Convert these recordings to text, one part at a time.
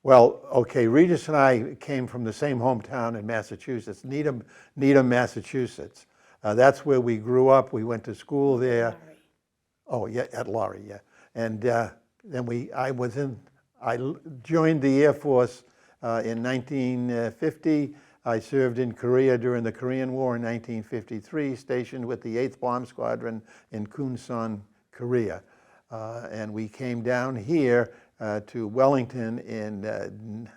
Well, okay, Regis and I came from the same hometown in Massachusetts, Needham, Massachusetts. That's where we grew up. We went to school there. Sorry. Oh, yeah, at Laurie, yeah. And then I joined the Air Force in 1950. I served in Korea during the Korean War in 1953, stationed with the 8th Bomb Squadron in Kunsan, Korea. And we came down here to Wellington in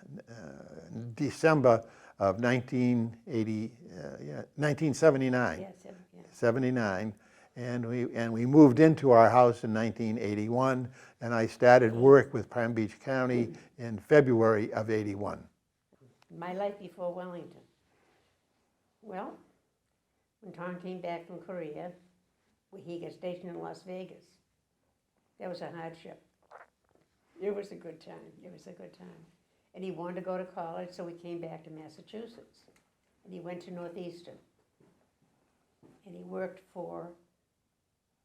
December of 1979. Yes, yeah. 79, and we moved into our house in 1981, and I started work with Palm Beach County in February of 81. My life before Wellington. Well, when Tom came back from Korea, he got stationed in Las Vegas. That was a hardship. It was a good time. It was a good time. And he wanted to go to college, so he came back to Massachusetts. And he went to Northeastern. And he worked for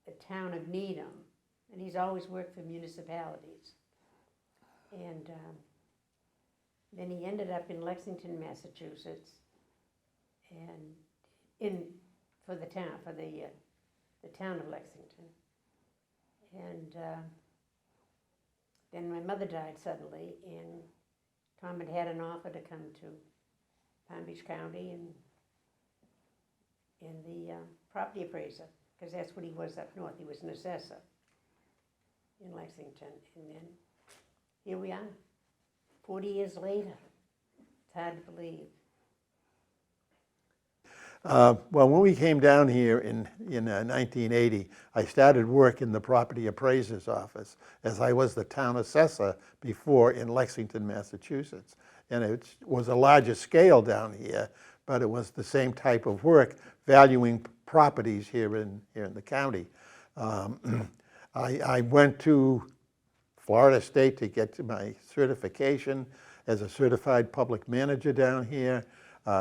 the town of Needham. And he's always worked for municipalities. And then he ended up in Lexington, Massachusetts, and for the town of Lexington. And then my mother died suddenly, and Tom had an offer to come to Palm Beach County and the property appraiser, because that's what he was up north. He was an assessor in Lexington. And then here we are, 40 years later. It's hard to believe. Well, when we came down here in 1980, I started work in the property appraiser's office, as I was the town assessor before in Lexington, Massachusetts. And it was a larger scale down here, but it was the same type of work, valuing properties here in the county. I went to Florida State to get my certification as a certified public manager down here.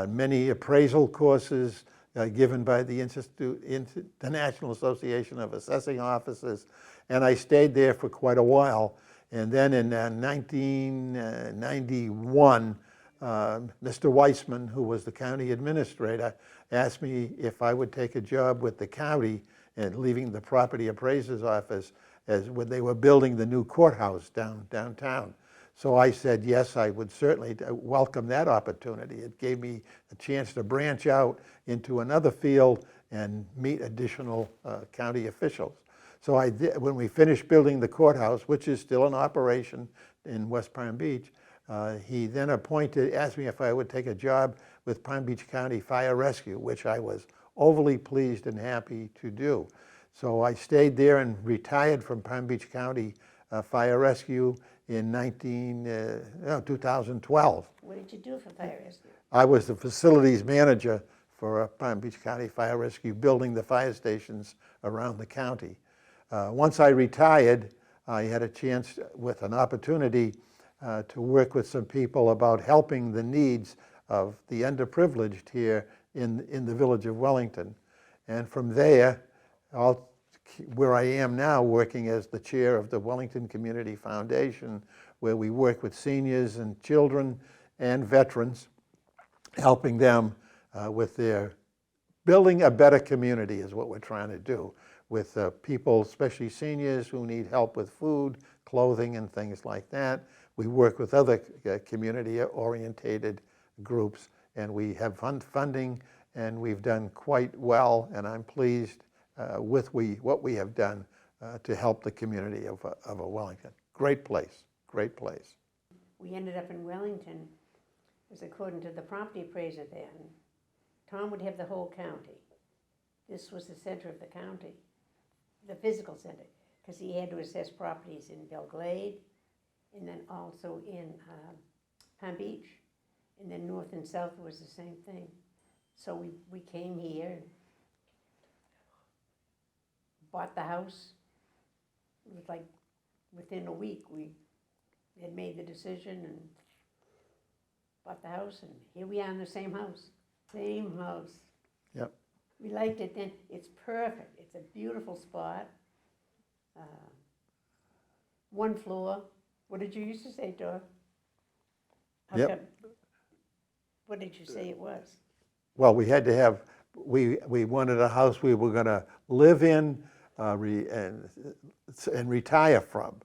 Many appraisal courses given by the International Association of Assessing Officers, and I stayed there for quite a while. And then in 1991, Mr. Weissman, who was the county administrator, asked me if I would take a job with the county and leaving the property appraiser's office as when they were building the new courthouse downtown. So I said, yes, I would certainly welcome that opportunity. It gave me a chance to branch out into another field and meet additional county officials. So I did, when we finished building the courthouse, which is still in operation in West Palm Beach, he then asked me if I would take a job with Palm Beach County Fire Rescue, which I was overly pleased and happy to do. So I stayed there and retired from Palm Beach County Fire Rescue in 2012. What did you do for fire rescue? I was the facilities manager for Palm Beach County Fire Rescue, building the fire stations around the county. Once I retired, I had a chance with an opportunity to work with some people about helping the needs of the underprivileged here in the village of Wellington. And from there, where I am now, working as the chair of the Wellington Community Foundation, where we work with seniors and children and veterans, helping them with their building a better community is what we're trying to do with people, especially seniors who need help with food, clothing, and things like that. We work with other community-orientated groups, and we have funding, and we've done quite well, and I'm pleased with what we have done to help the community of Wellington. Great place, great place. We ended up in Wellington, as according to the property appraiser then, Tom would have the whole county. This was the center of the county, the physical center, because he had to assess properties in Belglade, and then also in Palm Beach, and then north and south was the same thing. So we came here, bought the house. It was like within a week we had made the decision and bought the house, and here we are in the same house. Same house. Yep. We liked it then. It's perfect. It's a beautiful spot. One floor. What did you used to say, Dor? How Yep. come- What did you say it was? Well, we had to have, we wanted a house we were gonna live in, and retire from,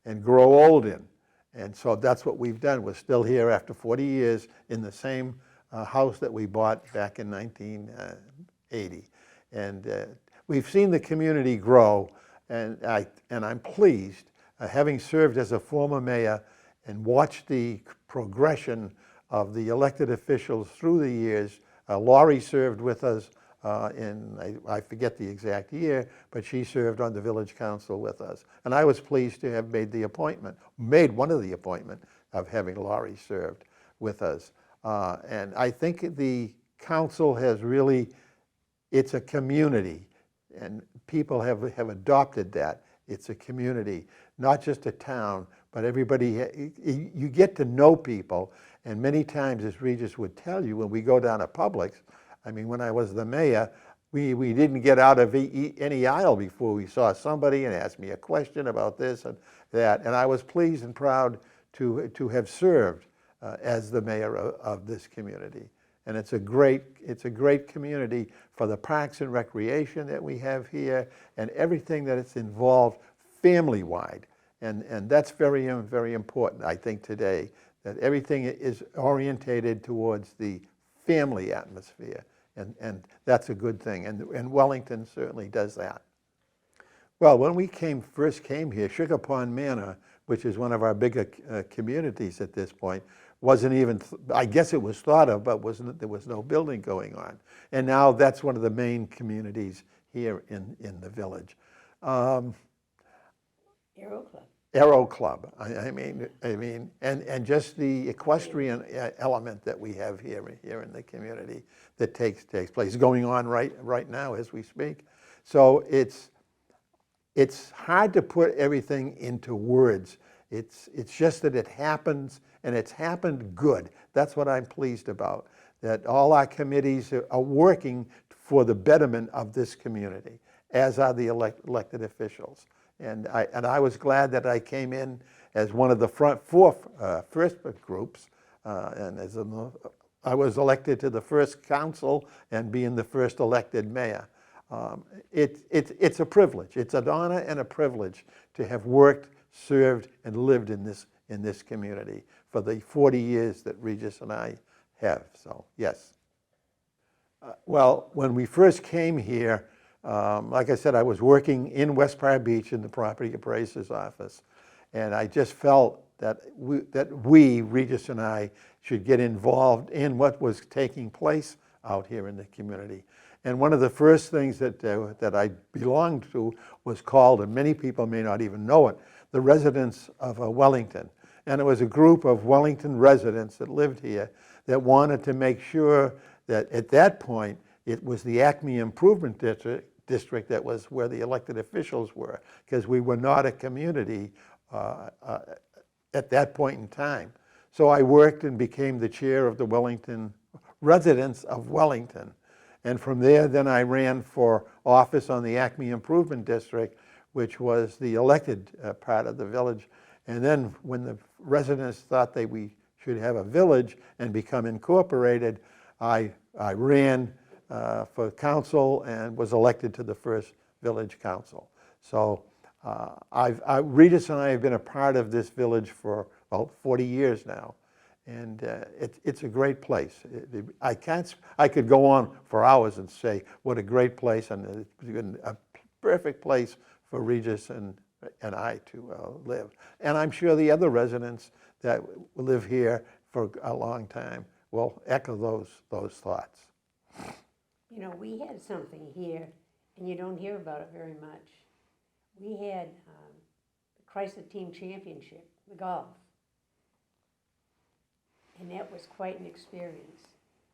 and grow old in. And so that's what we've done. We're still here after 40 years in the same house that we bought back in 1980. And we've seen the community grow, and I'm pleased, having served as a former mayor and watched the progression of the elected officials through the years. Laurie served with us I forget the exact year, but she served on the village council with us. And I was pleased to have made one of the appointment of having Laurie served with us. And I think the council has really, it's a community, and people have adopted that. It's a community, not just a town, but everybody, you get to know people. And many times, as Regis would tell you, when we go down to Publix, I mean, when I was the mayor, we didn't get out of any aisle before we saw somebody and asked me a question about this and that. And I was pleased and proud to have served as the mayor of this community. And it's a great community for the parks and recreation that we have here and everything that it's involved family-wide. And that's very, very important, I think, today, that everything is orientated towards the family atmosphere. And that's a good thing. And Wellington certainly does that. Well, when we first came here, Sugar Pond Manor, which is one of our bigger communities at this point, wasn't even, I guess it was thought of, but there was no building going on. And now that's one of the main communities here in the village. Aero Club. Aero Club. I mean, and just the equestrian element that we have here in the community that takes place, going on right now as we speak. So it's hard to put everything into words. It's just that it happens, and it's happened good. That's what I'm pleased about, that all our committees are working for the betterment of this community, as are the elected officials. And I was glad that I came in as one of the first groups, and I was elected to the first council and being the first elected mayor. It's a privilege. It's an honor and a privilege to have worked, served, and lived in this community for the 40 years that Regis and I have. So yes. Well, when we first came here, like I said, I was working in West Palm Beach in the property appraiser's office, and I just felt that we, Regis and I, should get involved in what was taking place out here in the community. And one of the first things that I belonged to was called, and many people may not even know it, the Residents of Wellington. And it was a group of Wellington residents that lived here that wanted to make sure that at that point, it was the Acme Improvement District that was where the elected officials were, because we were not a community at that point in time. So I worked and became the chair of the Wellington Residents of Wellington. And from there, then I ran for office on the Acme Improvement District, which was the elected part of the village. And then when the residents thought we should have a village and become incorporated, I ran for council and was elected to the first village council. So Regis and I have been a part of this village for about 40 years now. And it's a great place. I could go on for hours and say what a great place, and a perfect place for Regis and I to live. And I'm sure the other residents that live here for a long time will echo those thoughts. You know, we had something here, and you don't hear about it very much. We had the Chrysler Team Championship, the golf. And that was quite an experience.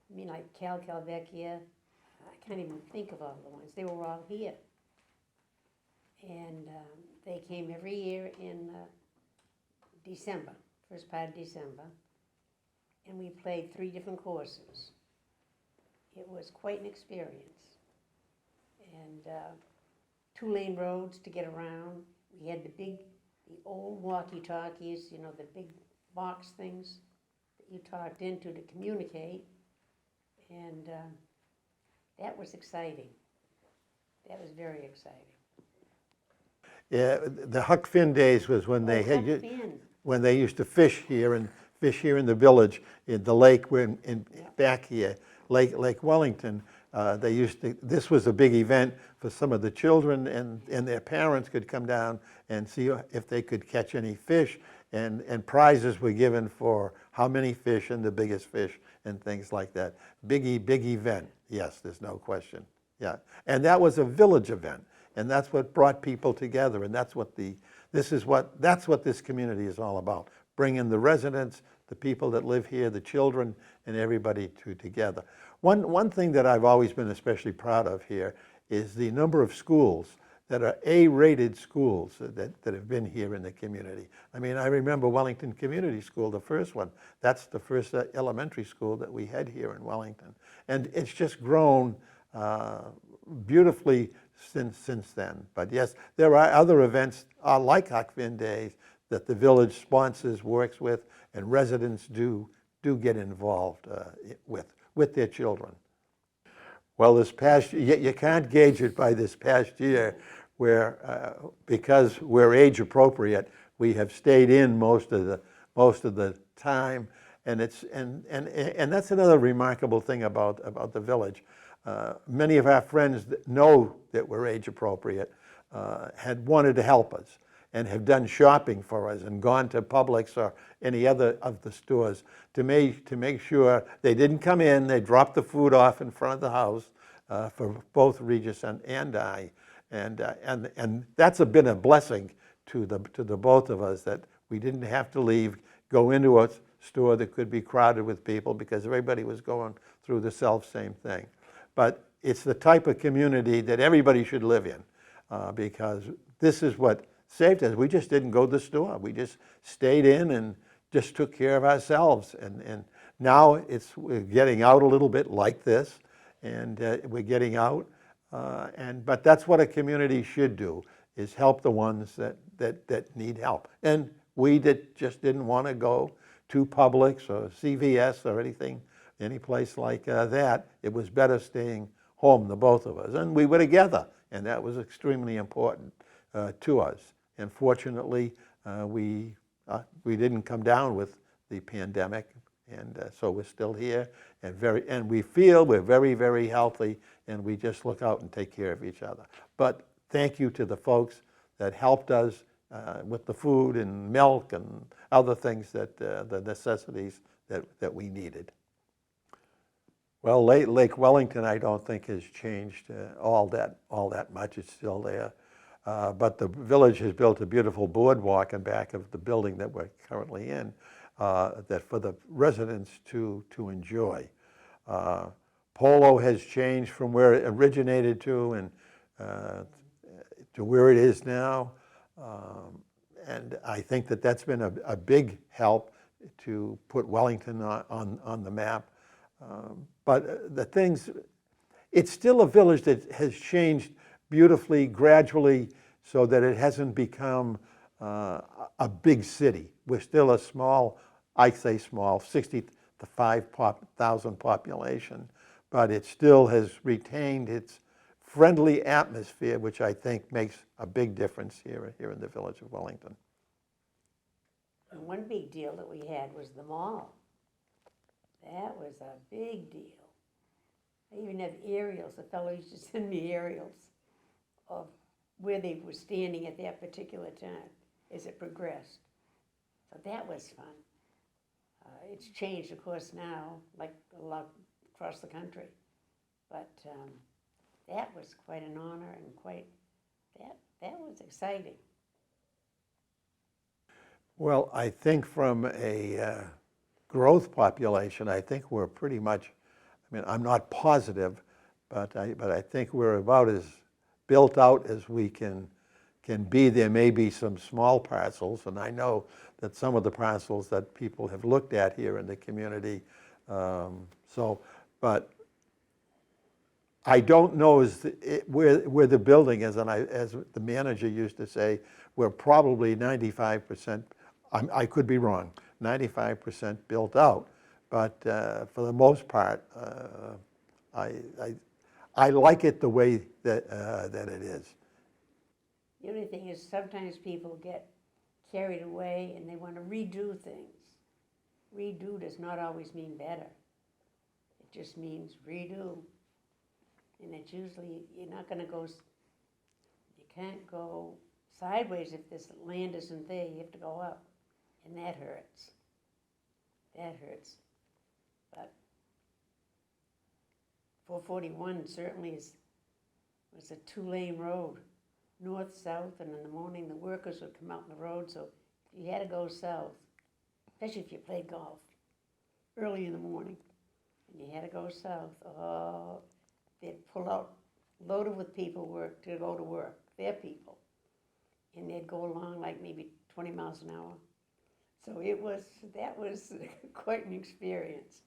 I mean, like Calvecchia, I can't even think of all the ones. They were all here. And they came every year in December, first part of December. And we played 3 different courses. It was quite an experience. And 2-lane roads to get around. We had the old walkie-talkies, you know, the big box things you talked into to communicate, and that was exciting. That was very exciting. Yeah, the Huck Finn days was when they Huck had, Finn. when they used to fish here in the village, in the lake, back here, Lake Wellington. They used to. This was a big event for some of the children, and their parents could come down and see if they could catch any fish, and prizes were given for how many fish and the biggest fish and things like that. Big event. Yes, there's no question. Yeah, and that was a village event, and that's what brought people together, and that's what this community is all about: bringing the residents, the people that live here, the children, and everybody together. One thing that I've always been especially proud of here is the number of schools that are A-rated schools that have been here in the community. I mean, I remember Wellington Community School, the first one. That's the first elementary school that we had here in Wellington. And it's just grown beautifully since then. But yes, there are other events like Huck Finn Days that the village sponsors, works with, and residents do get involved with their children. Well, this past year, you can't gauge it by this past year, where because we're age appropriate, we have stayed in most of the time, and that's another remarkable thing about the village. Many of our friends that know that we're age appropriate had wanted to help us and have done shopping for us and gone to Publix or any other of the stores to make sure they didn't come in. They dropped the food off in front of the house for both Regis and I, and that's been a blessing to the both of us, that we didn't have to leave, go into a store that could be crowded with people because everybody was going through the same thing. But it's the type of community that everybody should live in, because this is what saved us. We just didn't go to the store. We just stayed in and just took care of ourselves. And now we're getting out a little bit like this, and we're getting out. But that's what a community should do, is help the ones that need help. And we just didn't want to go to Publix or CVS or any place like that. It was better staying home, the both of us. And we were together, and that was extremely important to us. And fortunately, we didn't come down with the pandemic, and so we're still here, and we feel we're very, very healthy, and we just look out and take care of each other. But thank you to the folks that helped us with the food and milk and other things, the necessities that we needed. Well, Lake Wellington, I don't think has changed all that much. It's still there. But the village has built a beautiful boardwalk in back of the building that we're currently in, that for the residents to enjoy. Polo has changed from where it originated to where it is now, and I think that's been a big help to put Wellington on the map. But the things, it's still a village that has changed beautifully, gradually, so that it hasn't become a big city. We're still a small, I'd say small, 65,000 population, but it still has retained its friendly atmosphere, which I think makes a big difference here in the village of Wellington. And one big deal that we had was the mall. That was a big deal. I even have aerials. The fellow used to send me aerials of where they were standing at that particular time as it progressed. So that was fun. It's changed, of course, now, like a lot across the country. But that was quite an honor, and that was exciting. Well, I think from a growth population, I think we're pretty much, I mean, I'm not positive, but I think we're about as built out as we can be. There may be some small parcels, and I know that some of the parcels that people have looked at here in the community. But I don't know where the building is, and as the manager used to say, we're probably 95%, I could be wrong, 95% built out. but for the most part, I like it the way that it is. The only thing is sometimes people get carried away and they want to redo things. Redo does not always mean better. It just means redo. And it's usually, you're not going to go, you can't go sideways if this land isn't there. You have to go up. And that hurts. That hurts. But 441 certainly was a two-lane road, north, south, and in the morning the workers would come out on the road, so if you had to go south, especially if you played golf, early in the morning, and you had to go south, they'd pull out loaded with people to go to work, their people, and they'd go along like maybe 20 miles an hour. So that was quite an experience.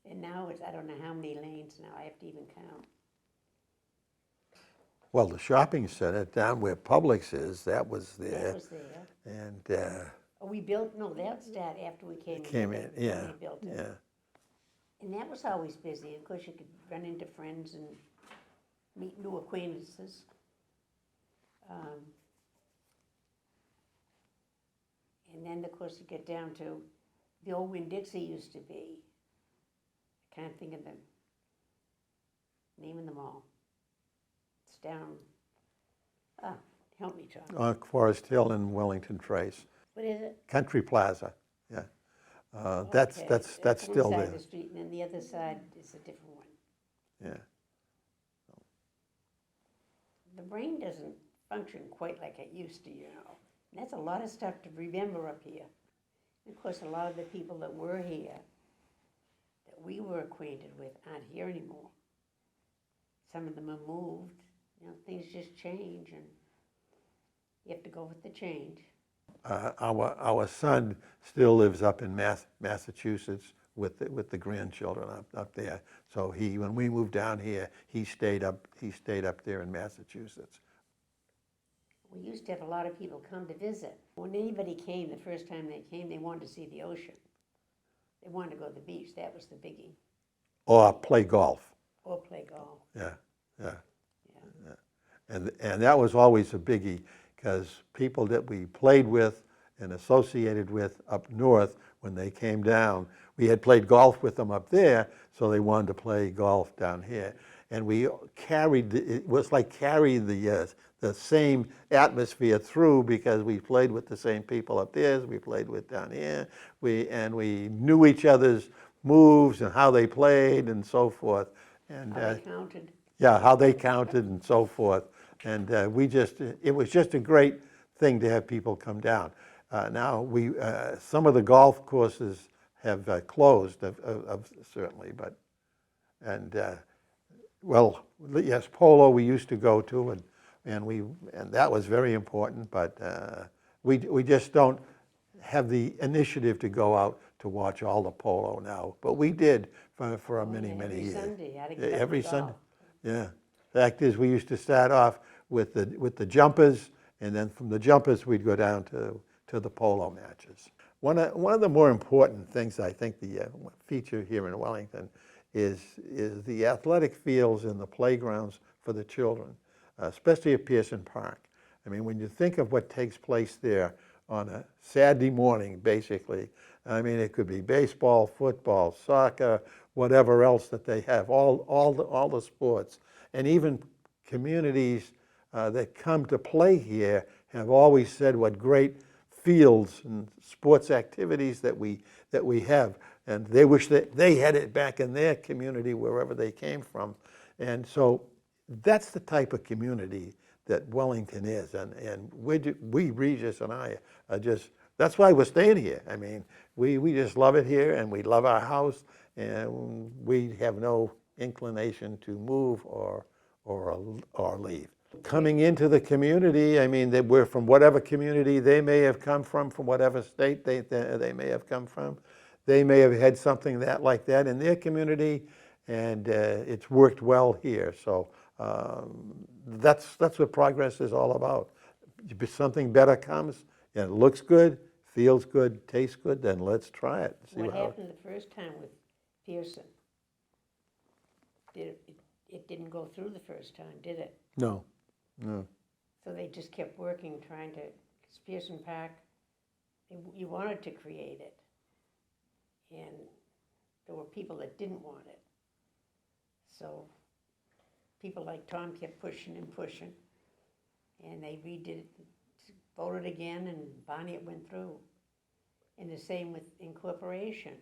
And now I don't know how many lanes now, I have to even count. Well, the shopping center down where Publix is, that was there. That was there. And We built, no, that's that after we came in. came in, yeah, They built it. yeah. And that was always busy. Of course, you could run into friends and meet new acquaintances. And then, of course, you get down to the old Winn-Dixie used to be. I can't think of the name of them all. It's down, help me, John. On Forest Hill and Wellington Trace. What is it? Country Plaza, yeah. That's Okay, that's still one there. side of the street, and then the other side is a different one. Yeah. The brain doesn't function quite like it used to, you know. And that's a lot of stuff to remember up here. And of course, a lot of the people that were here, that we were acquainted with, aren't here anymore. Some of them have moved. You know, things just change, and you have to go with the change. Our son still lives up in Massachusetts with the grandchildren up there. So when we moved down here, he stayed up there in Massachusetts. We used to have a lot of people come to visit. When anybody came, the first time they came, they wanted to see the ocean. They wanted to go to the beach. That was the biggie. Or play golf. Or play golf. Yeah, yeah. Yeah. And that was always a biggie, because people that we played with and associated with up north, when they came down, we had played golf with them up there, so they wanted to play golf down here. And we it was like carrying the same atmosphere through, because we played with the same people up there as we played with down here. We knew each other's moves and how they played and so forth. And How they counted. yeah, how they counted and so forth. And it was just a great thing to have people come down. Now, some of the golf courses have closed, certainly, well, yes, polo we used to go to, and that was very important, but we just don't have the initiative to go out to watch all the polo now. But we did for many years. Every Sunday, I had to get up Every to Sunday, golf. yeah. Fact is, we used to start off with the jumpers, and then from the jumpers we'd go down to the polo matches. One of the more important things, I think, the feature here in Wellington is the athletic fields and the playgrounds for the children, especially at Pearson Park. I mean, when you think of what takes place there on a Saturday morning, basically, I mean, it could be baseball, football, soccer, whatever else that they have, all the sports. And even communities that come to play here have always said what great fields and sports activities that we have. And they wish that they had it back in their community, wherever they came from. And so that's the type of community that Wellington is. And we, Regis and I, are just, that's why we're staying here. I mean, we just love it here, and we love our house, and we have no inclination to move or leave. Coming into the community, I mean, we're from whatever community they may have come from whatever state they may have come from. They may have had something like that in their community, and it's worked well here. So that's what progress is all about. If something better comes, and it looks good, feels good, tastes good, then let's try it. See What how. happened the first time with Pearson? It didn't go through the first time, did it? No, no. So they just kept working, trying to, because Pearson Park, you wanted to create it. And there were people that didn't want it. So people like Tom kept pushing and pushing. And they redid it, voted again, and Bonnie, it went through. And the same with incorporation.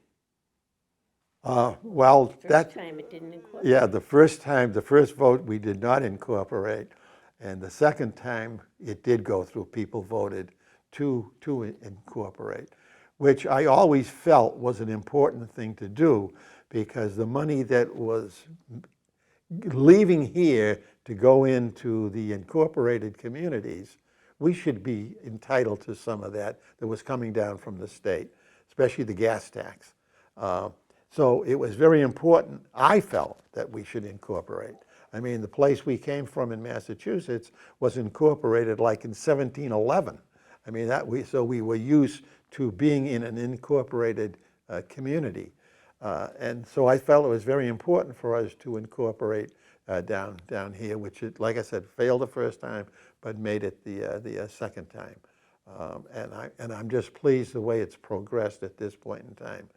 Well, First time it didn't incorporate. yeah, the first vote we did not incorporate. And the second time it did go through, people voted to incorporate, which I always felt was an important thing to do, because the money that was leaving here to go into the incorporated communities, we should be entitled to some of that was coming down from the state, especially the gas tax. So it was very important, I felt, that we should incorporate. I mean, the place we came from in Massachusetts was incorporated like in 1711. I mean, so we were used to being in an incorporated community. And so I felt it was very important for us to incorporate down here, which, like I said, failed the first time, but made it the second time. And I'm just pleased the way it's progressed at this point in time.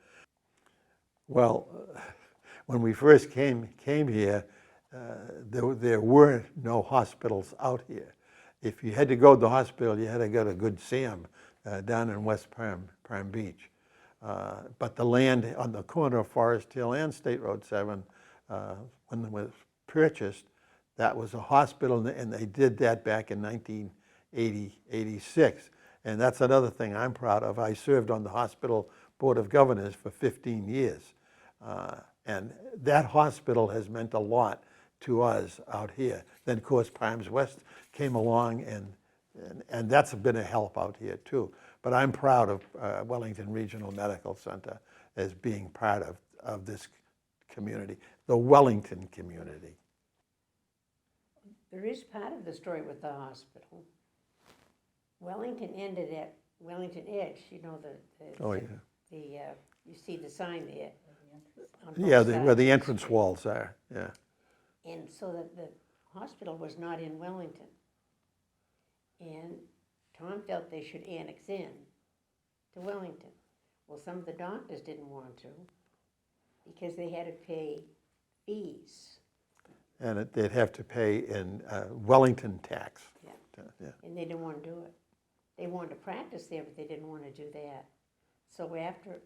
Well, when we first came here, there were no hospitals out here. If you had to go to the hospital, you had to go to Good Sam down in West Palm Beach. But the land on the corner of Forest Hill and State Road 7, when it was purchased, that was a hospital, and they did that back in 1986. And that's another thing I'm proud of. I served on the hospital board of governors for 15 years. And that hospital has meant a lot to us out here. Then, of course, Palms West came along, and that's been a help out here, too. But I'm proud of Wellington Regional Medical Center as being part of this community, the Wellington community. There is part of the story with the hospital. Wellington ended at Wellington Edge, you know, Oh, yeah. you see the sign there. on both Yeah, sides where of the the entrance street. walls are, yeah. And so that the hospital was not in Wellington. And Tom felt they should annex in to Wellington. Well, some of the doctors didn't want to because they had to pay fees. And they'd have to pay in Wellington tax. Yeah. Yeah. And they didn't want to do it. They wanted to practice there, but they didn't want to do that. So after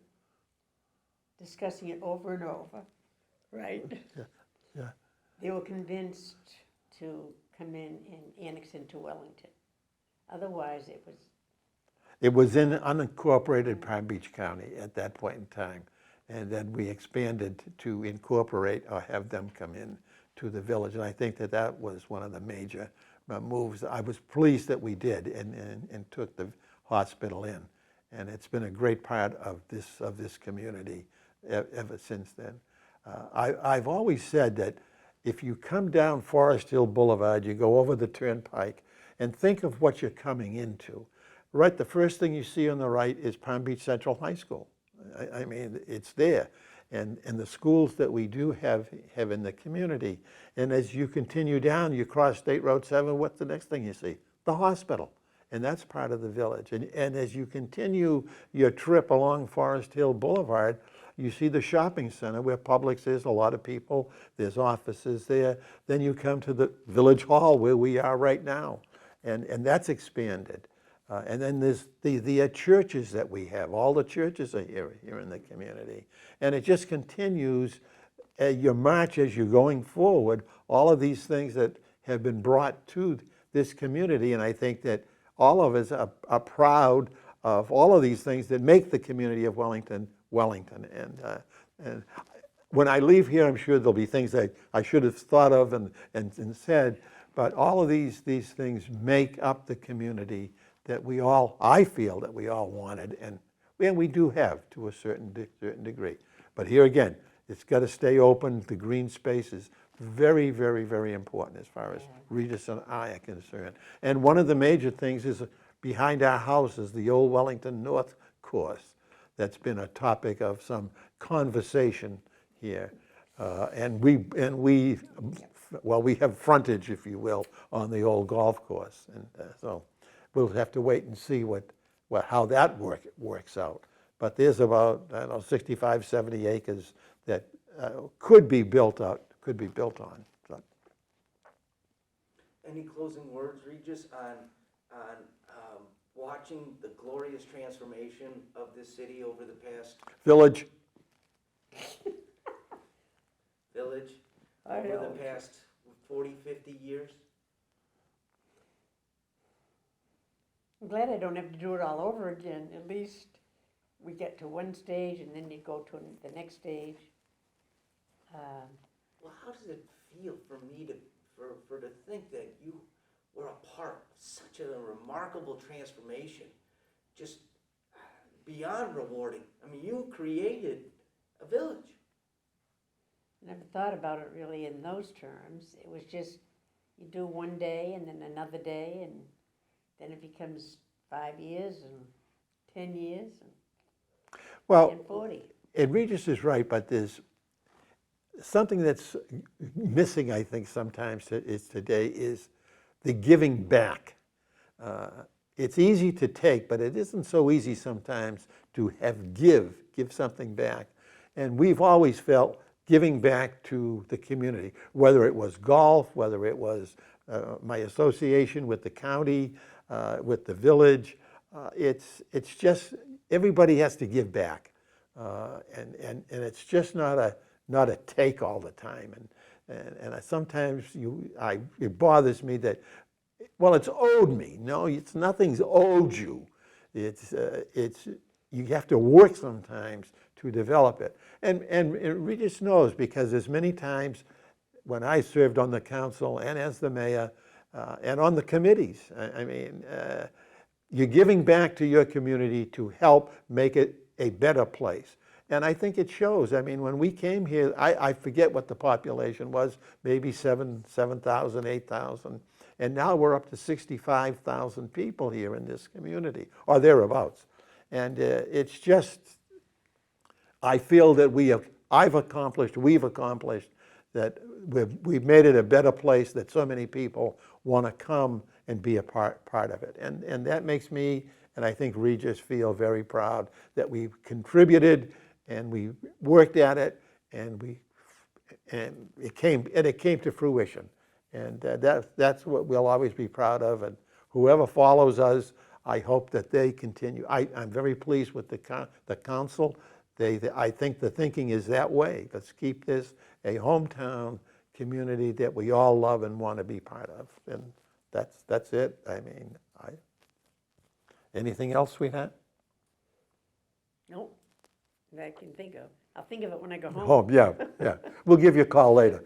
discussing it over and over, right? Yeah. They were convinced to come in and annex into Wellington. Otherwise, It was in unincorporated Palm Beach County at that point in time. And then we expanded to incorporate or have them come in to the village. And I think that was one of the major moves. I was pleased that we did and took the hospital in. And it's been a great part of this community ever since then. I've always said that if you come down Forest Hill Boulevard, you go over the turnpike, and think of what you're coming into. Right, the first thing you see on the right is Palm Beach Central High School. I mean, it's there. And the schools that we do have in the community. And as you continue down, you cross State Road 7, what's the next thing you see? The hospital. And that's part of the village. And as you continue your trip along Forest Hill Boulevard, you see the shopping center where Publix is, a lot of people, there's offices there. Then you come to the Village Hall where we are right now. And that's expanded. And then there's the churches that we have. All the churches are here in the community. And it just continues your march as you're going forward, all of these things that have been brought to this community. And I think that all of us are proud of all of these things that make the community of Wellington, Wellington. And when I leave here, I'm sure there'll be things that I should have thought of and said, but all of these things make up the community that I feel that we all wanted, and we do have to a certain degree. But here again, it's got to stay open. The green space is very, very, very important as far as Regis and I are concerned. And one of the major things is behind our house is the old Wellington North course. That's been a topic of some conversation here. Well, we have frontage, if you will, on the old golf course. And so we'll have to wait and see how that works out. But there's about, I don't know, 65, 70 acres that could be built on. So, Any closing words, Regis, on watching the glorious transformation of this city over the past Village, village, I over know. the past 40, 50 years? I'm glad I don't have to do it all over again. At least we get to one stage and then you go to the next stage. Well, how does it feel for me to think that you were a part of such a remarkable transformation, just beyond rewarding? I mean, you created a village. Never thought about it really in those terms. It was just you do one day and then another day, and then it becomes 5 years and 10 years well, and 40. and Regis is right, but there's something that's missing, I think, sometimes today is the giving back. It's easy to take, but it isn't so easy sometimes to give something back. And we've always felt giving back to the community, whether it was golf, whether it was my association with the county, with the village. It's just everybody has to give back, and it's just not a take all the time. And sometimes it bothers me that, well, it's owed me. No, nothing's owed you. It's you have to work sometimes to develop it. And Regis knows, because there's many times when I served on the council and as the mayor and on the committees, I mean, you're giving back to your community to help make it a better place. And I think it shows. I mean, when we came here, I forget what the population was, maybe 7,000, 8,000. And now we're up to 65,000 people here in this community, or thereabouts. And it's just, I feel that we've accomplished that we've made it a better place, that so many people want to come and be a part of it. And that makes me, and I think Regis, feel very proud that we've contributed and we worked at it, and it came to fruition. And that's what we'll always be proud of. And whoever follows us, I hope that they continue. I'm very pleased with the council. I think the thinking is that way. Let's keep this a hometown community that we all love and want to be part of. And that's it. I mean, anything else, sweetheart? Nope, that I can think of. I'll think of it when I go home. Home, yeah. We'll give you a call later.